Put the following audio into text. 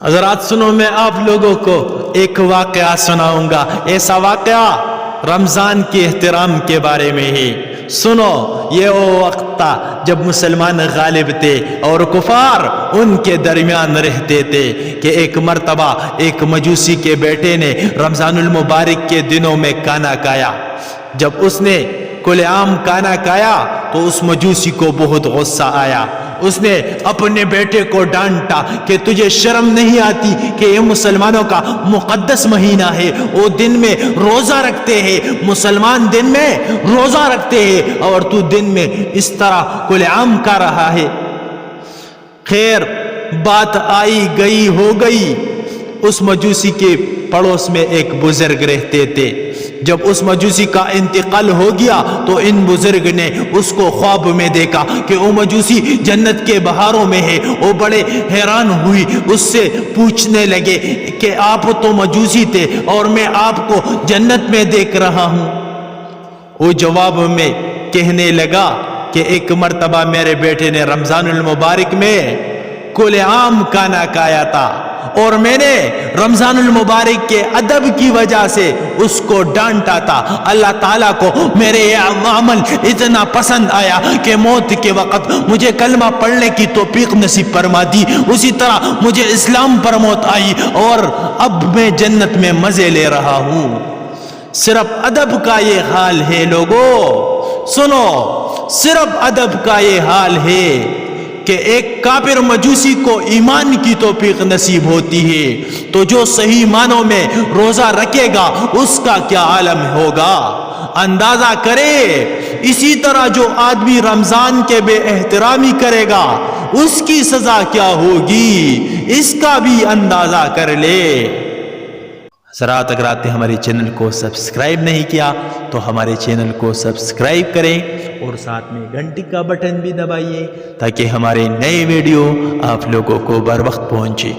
حضرات سنو، میں آپ لوگوں کو ایک واقعہ سناؤں گا، ایسا واقعہ رمضان کے احترام کے بارے میں ہی۔ سنو، یہ وہ وقت تھا جب مسلمان غالب تھے اور کفار ان کے درمیان رہتے تھے کہ ایک مرتبہ ایک مجوسی کے بیٹے نے رمضان المبارک کے دنوں میں کھانا کھایا۔ جب اس نے کل عام کھانا کھایا تو اس مجوسی کو بہت غصہ آیا۔ اس نے اپنے بیٹے کو ڈانٹا کہ تجھے شرم نہیں آتی کہ یہ مسلمانوں کا مقدس مہینہ ہے، وہ دن میں روزہ رکھتے ہیں، مسلمان دن میں روزہ رکھتے ہیں اور تو دن میں اس طرح کل عام کھا رہا ہے۔ خیر، بات آئی گئی ہو گئی۔ اس مجوسی کے پڑوس میں ایک بزرگ رہتے تھے۔ جب اس مجوسی کا انتقال ہو گیا تو ان بزرگ نے اس کو خواب میں دیکھا کہ وہ مجوسی جنت کے بہاروں میں ہے۔ وہ بڑے حیران ہوئی، اس سے پوچھنے لگے کہ آپ تو مجوسی تھے اور میں آپ کو جنت میں دیکھ رہا ہوں۔ وہ جواب میں کہنے لگا کہ ایک مرتبہ میرے بیٹے نے رمضان المبارک میں کل عام کھانا کھایا تھا اور میں نے رمضان المبارک کے ادب کی وجہ سے اس کو ڈانٹا تھا۔ اللہ تعالیٰ کو میرے یہ عمل اتنا پسند آیا کہ موت کے وقت مجھے کلمہ پڑھنے کی توفیق نصیب فرما دی، اسی طرح مجھے اسلام پر موت آئی اور اب میں جنت میں مزے لے رہا ہوں۔ صرف ادب کا یہ حال ہے لوگوں، سنو، صرف ادب کا یہ حال ہے کہ ایک کافر مجوسی کو ایمان کی توفیق نصیب ہوتی ہے تو جو صحیح معنوں میں روزہ رکھے گا اس کا کیا عالم ہوگا، اندازہ کرے۔ اسی طرح جو آدمی رمضان کے بے احترامی کرے گا اس کی سزا کیا ہوگی، اس کا بھی اندازہ کر لے۔ حضرات، اگر آپ نے ہمارے چینل کو سبسکرائب نہیں کیا تو ہمارے چینل کو سبسکرائب کریں اور ساتھ میں گھنٹی کا بٹن بھی دبائیے تاکہ ہمارے نئے ویڈیو آپ لوگوں کو بر وقت پہنچے۔